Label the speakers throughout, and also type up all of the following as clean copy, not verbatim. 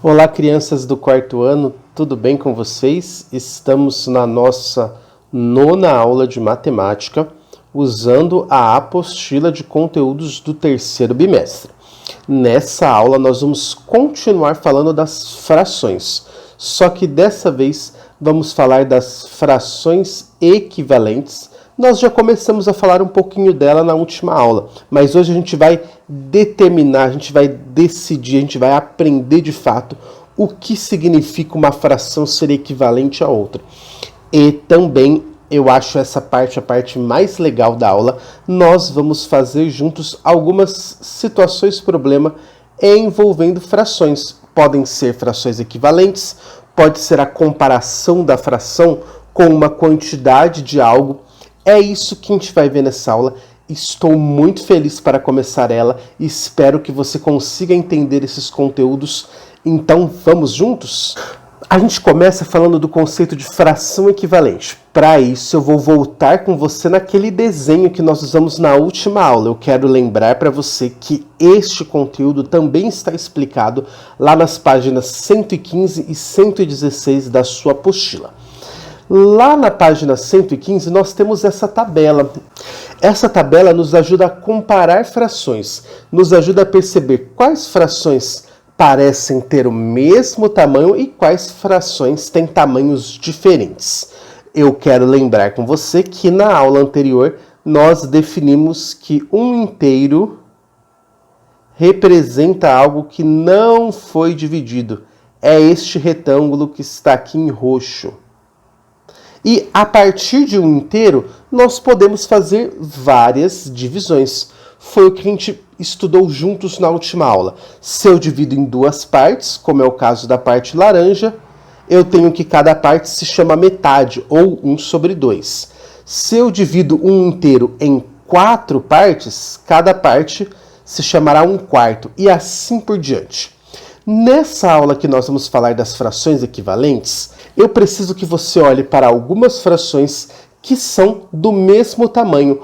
Speaker 1: Olá, crianças do quarto ano, tudo bem com vocês? Estamos na nossa nona aula de matemática, usando a apostila de conteúdos do terceiro bimestre. Nessa aula, nós vamos continuar falando das frações, só que dessa vez vamos falar das frações equivalentes. Nós já começamos a falar um pouquinho dela na última aula, mas hoje a gente vai determinar, a gente vai decidir, a gente vai aprender de fato o que significa uma fração ser equivalente a outra. E também, eu acho essa parte a parte mais legal da aula, nós vamos fazer juntos algumas situações problema envolvendo frações. Podem ser frações equivalentes, pode ser a comparação da fração com uma quantidade de algo. É isso que a gente vai ver nessa aula. Estou muito feliz para começar ela e espero que você consiga entender esses conteúdos. Então, vamos juntos? A gente começa falando do conceito de fração equivalente. Para isso, eu vou voltar com você naquele desenho que nós usamos na última aula. Eu quero lembrar para você que este conteúdo também está explicado lá nas páginas 115 e 116 da sua apostila. Lá na página 115, nós temos essa tabela. Essa tabela nos ajuda a comparar frações, nos ajuda a perceber quais frações parecem ter o mesmo tamanho e quais frações têm tamanhos diferentes. Eu quero lembrar com você que na aula anterior nós definimos que um inteiro representa algo que não foi dividido. É este retângulo que está aqui em roxo. E a partir de um inteiro, nós podemos fazer várias divisões. Foi o que a gente estudou juntos na última aula. Se eu divido em duas partes, como é o caso da parte laranja, eu tenho que cada parte se chama metade, ou 1/2. Se eu divido um inteiro em 4 partes, cada parte se chamará 1/4, e assim por diante. Nessa aula que nós vamos falar das frações equivalentes, eu preciso que você olhe para algumas frações que são do mesmo tamanho.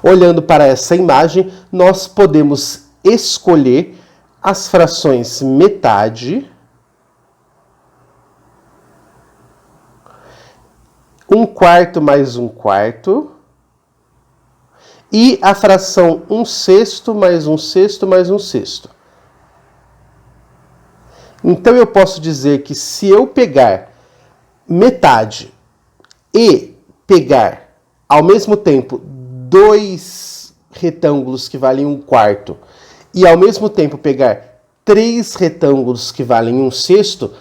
Speaker 1: Olhando para essa imagem, nós podemos escolher as frações metade, 1/4 mais 1/4, e a fração 1/6 mais 1/6 mais 1/6. Então eu posso dizer que se eu pegar metade e pegar ao mesmo tempo dois retângulos que valem 1/4 e ao mesmo tempo pegar 3 retângulos que valem 1/6,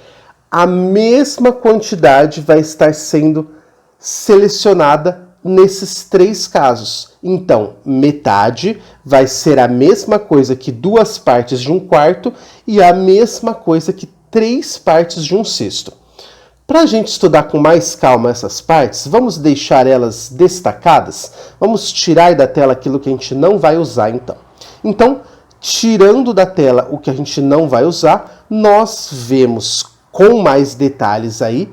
Speaker 1: a mesma quantidade vai estar sendo selecionada nesses 3 casos. Então, metade vai ser a mesma coisa que 2 partes de 1/4 e a mesma coisa que 3 partes de 1/6. Para a gente estudar com mais calma essas partes, vamos deixar elas destacadas? Vamos tirar da tela aquilo que a gente não vai usar, então. Então, tirando da tela o que a gente não vai usar, nós vemos com mais detalhes aí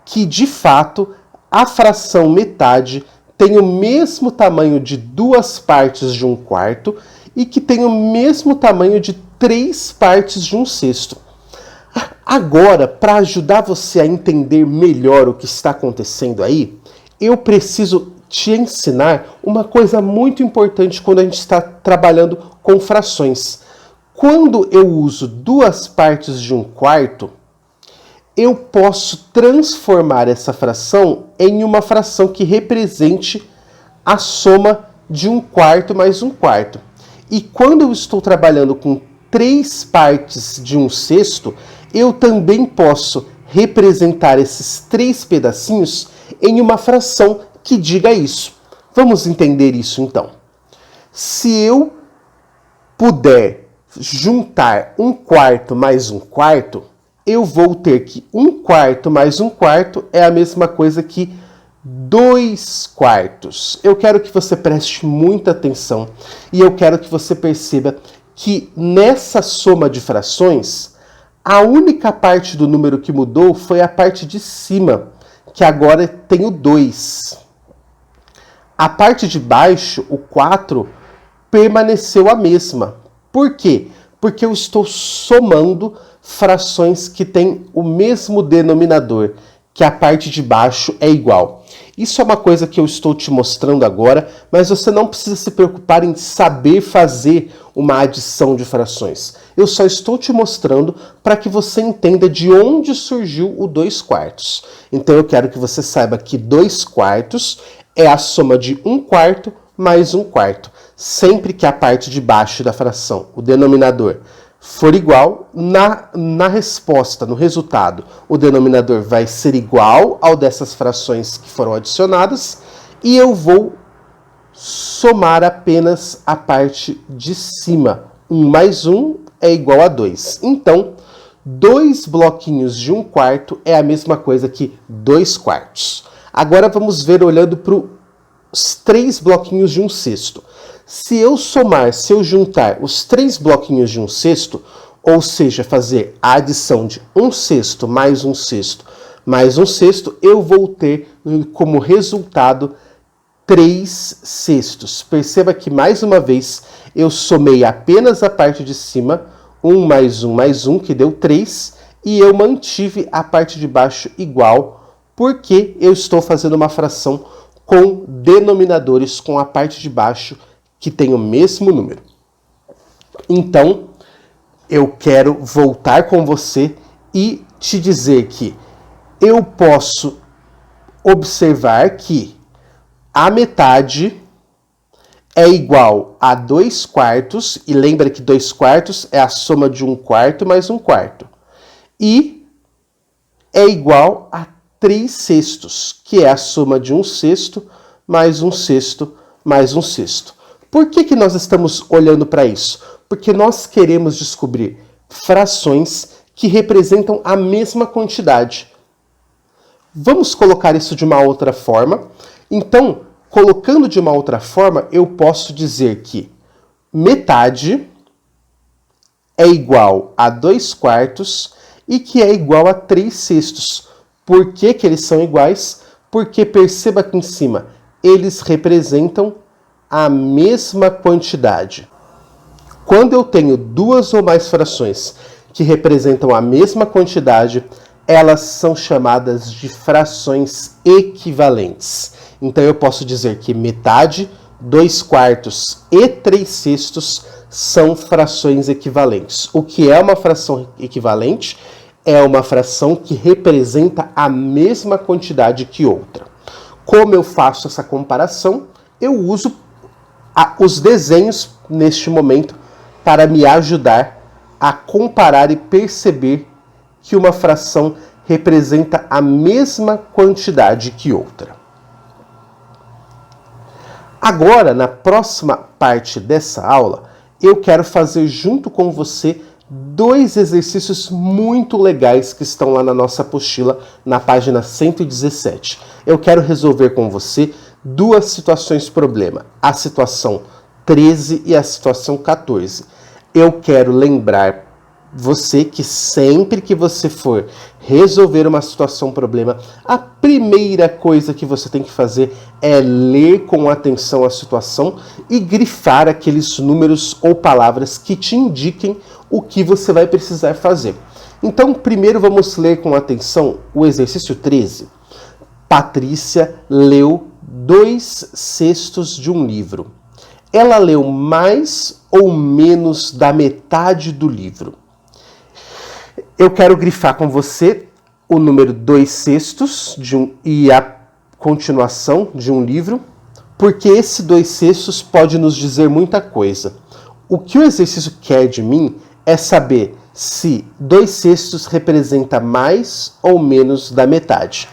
Speaker 1: que, de fato, a fração metade tem o mesmo tamanho de 2 partes de 1/4 e que tem o mesmo tamanho de 3 partes de 1/6. Agora, para ajudar você a entender melhor o que está acontecendo aí, eu preciso te ensinar uma coisa muito importante quando a gente está trabalhando com frações. Quando eu uso 2 partes de 1/4, eu posso transformar essa fração em uma fração que represente a soma de 1/4 mais 1/4. E quando eu estou trabalhando com 3 partes de 1/6, eu também posso representar esses 3 pedacinhos em uma fração que diga isso. Vamos entender isso então. Se eu puder juntar 1/4 mais 1/4, eu vou ter que 1/4 mais 1/4 é a mesma coisa que 2/4. Eu quero que você preste muita atenção e eu quero que você perceba que nessa soma de frações, a única parte do número que mudou foi a parte de cima, que agora tem o 2. A parte de baixo, o 4, permaneceu a mesma. Por quê? Porque eu estou somando frações que têm o mesmo denominador, que a parte de baixo é igual. Isso é uma coisa que eu estou te mostrando agora, mas você não precisa se preocupar em saber fazer uma adição de frações. Eu só estou te mostrando para que você entenda de onde surgiu o 2/4. Então eu quero que você saiba que 2/4 é a soma de 1/4 mais 1/4. Sempre que a parte de baixo da fração, o denominador, for igual, na resposta, no resultado, o denominador vai ser igual ao dessas frações que foram adicionadas e eu vou somar apenas a parte de cima. 1 mais 1 é igual a 2. Então, 2 bloquinhos de 1/4 é a mesma coisa que 2/4. Agora vamos ver olhando para os 3 bloquinhos de 1/6. Se eu juntar os 3 bloquinhos de 1/6, ou seja, fazer a adição de 1/6 mais 1/6 mais 1/6, eu vou ter como resultado 3/6. Perceba que, mais uma vez, eu somei apenas a parte de cima, 1 mais 1 mais 1, que deu 3, e eu mantive a parte de baixo igual, porque eu estou fazendo uma fração com denominadores com a parte de baixo que tem o mesmo número. Então, eu quero voltar com você e te dizer que eu posso observar que a metade é igual a 2/4, e lembra que 2/4 é a soma de 1/4 mais 1/4. E é igual a 3/6, que é a soma de 1/6 mais 1/6 mais 1/6. Por que nós estamos olhando para isso? Porque nós queremos descobrir frações que representam a mesma quantidade. Vamos colocar isso de uma outra forma. Então, colocando de uma outra forma, eu posso dizer que metade é igual a 2/4 e que é igual a 3/6. Por que eles são iguais? Porque perceba aqui em cima, eles representam a mesma quantidade. Quando eu tenho 2 ou mais frações que representam a mesma quantidade, elas são chamadas de frações equivalentes. Então eu posso dizer que metade, 2/4 e 3/6 são frações equivalentes. O que é uma fração equivalente? É uma fração que representa a mesma quantidade que outra. Como eu faço essa comparação? Eu uso os desenhos neste momento para me ajudar a comparar e perceber que uma fração representa a mesma quantidade que outra. Agora, na próxima parte dessa aula, eu quero fazer junto com você 2 exercícios muito legais que estão lá na nossa apostila, na página 117. Eu quero resolver com você 2 situações problema, a situação 13 e a situação 14. Eu quero lembrar você que sempre que você for resolver uma situação problema, a primeira coisa que você tem que fazer é ler com atenção a situação e grifar aqueles números ou palavras que te indiquem o que você vai precisar fazer. Então, primeiro vamos ler com atenção o exercício 13. Patrícia leu 2/6 de um livro. Ela leu mais ou menos da metade do livro. Eu quero grifar com você o número 2/6 e a continuação de um livro, porque esse 2/6 pode nos dizer muita coisa. O que o exercício quer de mim é saber se 2/6 representa mais ou menos da metade.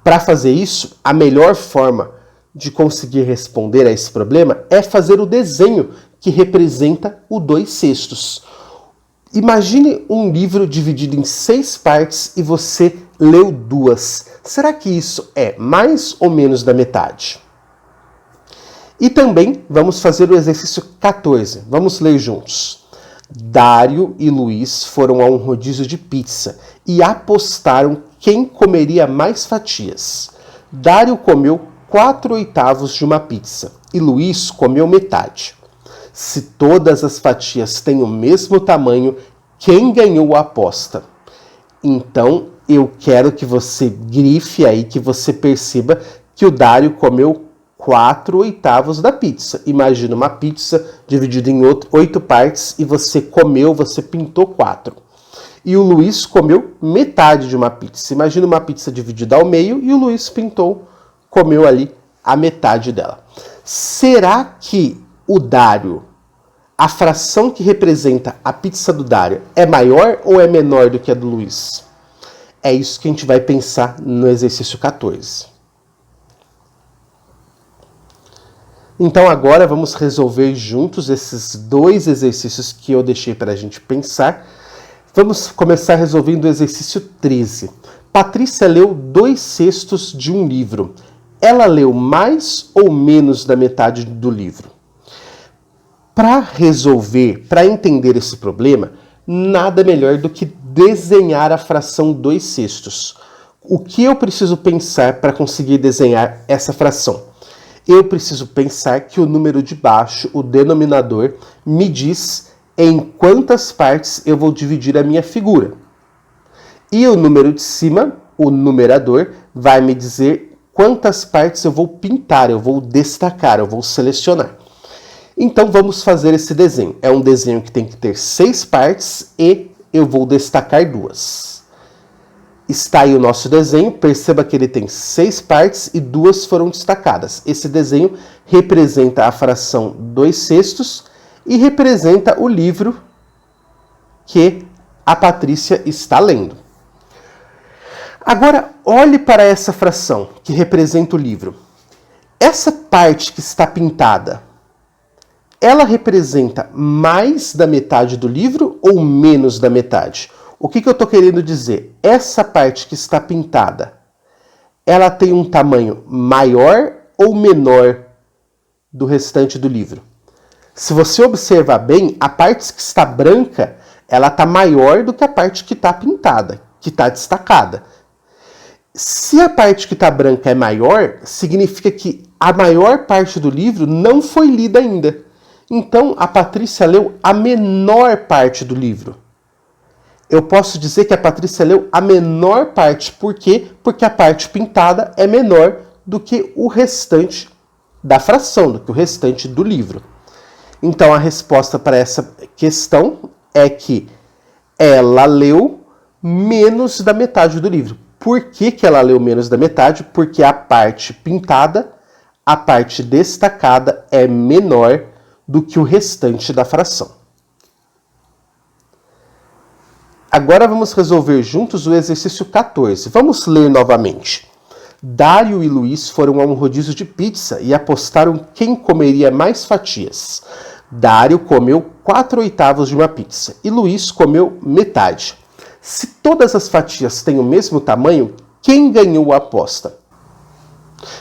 Speaker 1: Para fazer isso, a melhor forma de conseguir responder a esse problema é fazer o desenho que representa o 2/6. Imagine um livro dividido em 6 partes e você leu 2. Será que isso é mais ou menos da metade? E também vamos fazer o exercício 14. Vamos ler juntos. Dário e Luiz foram a um rodízio de pizza e apostaram quem comeria mais fatias. Dário comeu 4/8 de uma pizza e Luiz comeu metade. Se todas as fatias têm o mesmo tamanho, Quem ganhou a aposta? Então, eu quero que você grife aí, que você perceba que o Dário comeu 4/8 da pizza. Imagina uma pizza dividida em 8 partes e você comeu, você pintou 4. E o Luiz comeu metade de uma pizza. Imagina uma pizza dividida ao meio e o Luiz comeu ali a metade dela. Será que o Dário, a fração que representa a pizza do Dário, é maior ou é menor do que a do Luiz? É isso que a gente vai pensar no exercício 14. Então agora vamos resolver juntos esses 2 exercícios que eu deixei para a gente pensar. Vamos começar resolvendo o exercício 13. Patrícia leu 2/6 de um livro. Ela leu mais ou menos da metade do livro? Para resolver, para entender esse problema, nada melhor do que desenhar a fração 2/6. O que eu preciso pensar para conseguir desenhar essa fração? Eu preciso pensar que o número de baixo, o denominador, me diz em quantas partes eu vou dividir a minha figura. E o número de cima, o numerador, vai me dizer quantas partes eu vou pintar, eu vou destacar, eu vou selecionar. Então vamos fazer esse desenho. É um desenho que tem que ter 6 partes e eu vou destacar 2. Está aí o nosso desenho, perceba que ele tem 6 partes e 2 foram destacadas. Esse desenho representa a fração 2/6 e representa o livro que a Patrícia está lendo. Agora, olhe para essa fração que representa o livro. Essa parte que está pintada, ela representa mais da metade do livro ou menos da metade? O que eu estou querendo dizer? Essa parte que está pintada, ela tem um tamanho maior ou menor do restante do livro? Se você observar bem, a parte que está branca, ela está maior do que a parte que está pintada, que está destacada. Se a parte que está branca é maior, significa que a maior parte do livro não foi lida ainda. Então, a Patrícia leu a menor parte do livro. Eu posso dizer que a Patrícia leu a menor parte. Por quê? Porque a parte pintada é menor do que o restante da fração, do que o restante do livro. Então, a resposta para essa questão é que ela leu menos da metade do livro. Por que ela leu menos da metade? Porque a parte pintada, a parte destacada é menor do que o restante da fração. Agora vamos resolver juntos o exercício 14. Vamos ler novamente. Dário e Luiz foram a um rodízio de pizza e apostaram quem comeria mais fatias. Dário comeu 4/8 de uma pizza e Luiz comeu metade. Se todas as fatias têm o mesmo tamanho, quem ganhou a aposta?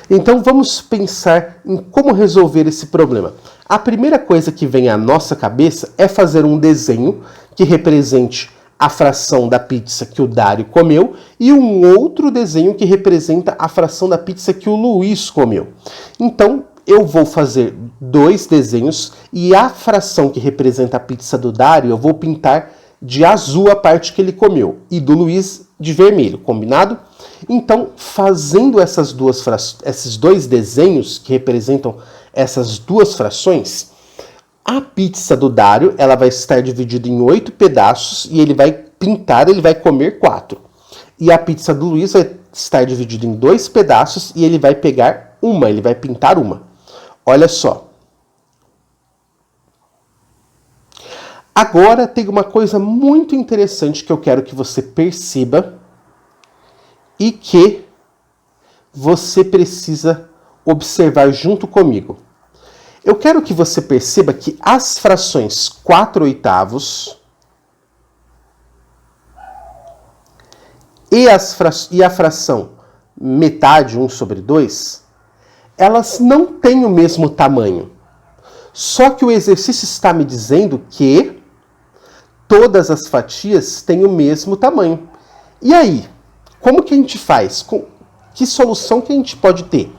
Speaker 1: Então vamos pensar em como resolver esse problema. A primeira coisa que vem à nossa cabeça é fazer um desenho que represente a fração da pizza que o Dário comeu e um outro desenho que representa a fração da pizza que o Luiz comeu. Então, eu vou fazer 2 desenhos e a fração que representa a pizza do Dário eu vou pintar de azul a parte que ele comeu e do Luiz de vermelho, combinado? Então, fazendo esses 2 desenhos que representam essas 2 frações, a pizza do Dário, ela vai estar dividida em 8 pedaços e ele vai pintar, ele vai comer 4. E a pizza do Luiz vai estar dividida em 2 pedaços e ele vai pegar uma, ele vai pintar uma. Olha só. Agora tem uma coisa muito interessante que eu quero que você perceba e que você precisa observar junto comigo. Eu quero que você perceba que as frações 4/8 e a fração metade, 1/2, elas não têm o mesmo tamanho. Só que o exercício está me dizendo que todas as fatias têm o mesmo tamanho. E aí, como que a gente faz? Que solução que a gente pode ter?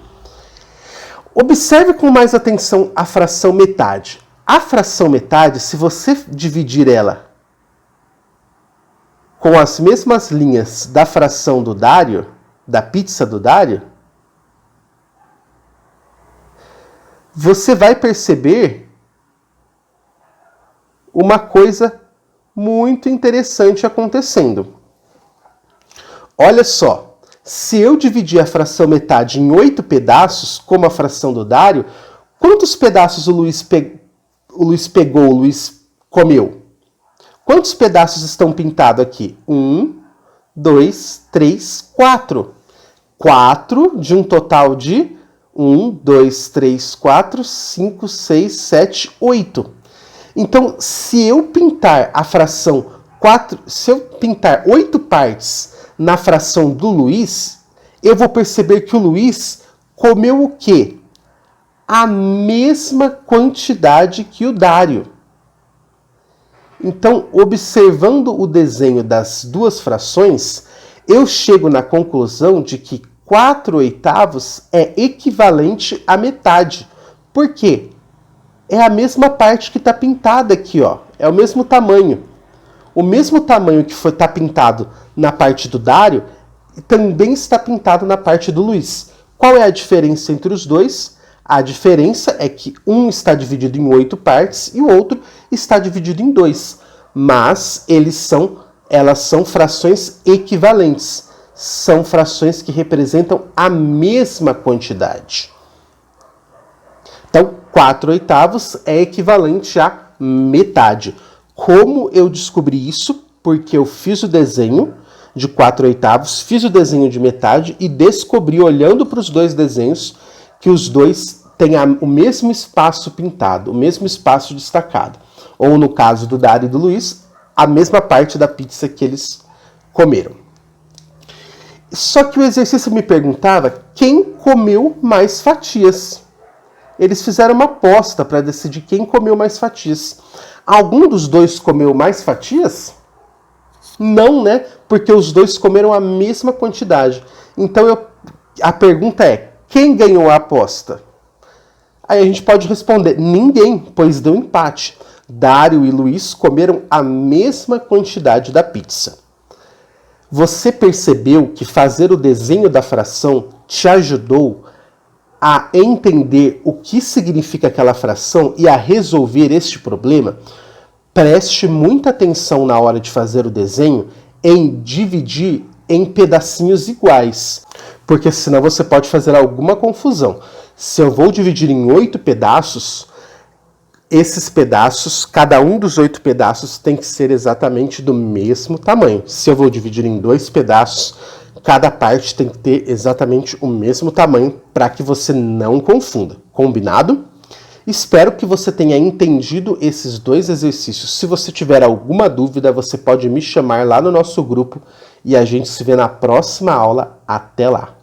Speaker 1: Observe com mais atenção a fração metade. A fração metade, se você dividir ela com as mesmas linhas da fração do Dário, da pizza do Dário, você vai perceber uma coisa muito interessante acontecendo. Olha só, se eu dividir a fração metade em 8 pedaços, como a fração do Dário, quantos pedaços o Luiz pegou, o Luiz comeu? Quantos pedaços estão pintados aqui? 1, 2, 3, 4. 4 de um total de 1, 2, 3, 4, 5, 6, 7, 8. Então, se eu pintar a fração 4, se eu pintar 8 partes na fração do Luiz, eu vou perceber que o Luiz comeu o quê? A mesma quantidade que o Dário. Então, observando o desenho das duas frações, eu chego na conclusão de que 4/8 é equivalente à metade. Por quê? É a mesma parte que está pintada aqui, ó. É o mesmo tamanho. O mesmo tamanho que está pintado na parte do Dário também está pintado na parte do Luiz. Qual é a diferença entre os dois? A diferença é que um está dividido em 8 partes e o outro está dividido em 2. Mas elas são frações equivalentes. São frações que representam a mesma quantidade. Então, 4/8 é equivalente a metade. Como eu descobri isso? Porque eu fiz o desenho de 4/8, fiz o desenho de metade e descobri, olhando para os dois desenhos, que os dois têm o mesmo espaço pintado, o mesmo espaço destacado. Ou, no caso do Dário e do Luiz, a mesma parte da pizza que eles comeram. Só que o exercício me perguntava quem comeu mais fatias. Eles fizeram uma aposta para decidir quem comeu mais fatias. Algum dos dois comeu mais fatias? Não, né? Porque os dois comeram a mesma quantidade. Então a pergunta é, quem ganhou a aposta? Aí a gente pode responder, ninguém, pois deu empate. Dário e Luiz comeram a mesma quantidade da pizza. Você percebeu que fazer o desenho da fração te ajudou a entender o que significa aquela fração e a resolver este problema? Preste muita atenção na hora de fazer o desenho em dividir em pedacinhos iguais, porque senão você pode fazer alguma confusão. Se eu vou dividir em 8 pedaços, esses pedaços, cada um dos 8 pedaços tem que ser exatamente do mesmo tamanho. Se eu vou dividir em 2 pedaços, cada parte tem que ter exatamente o mesmo tamanho para que você não confunda. Combinado? Espero que você tenha entendido esses dois exercícios. Se você tiver alguma dúvida, você pode me chamar lá no nosso grupo e a gente se vê na próxima aula. Até lá!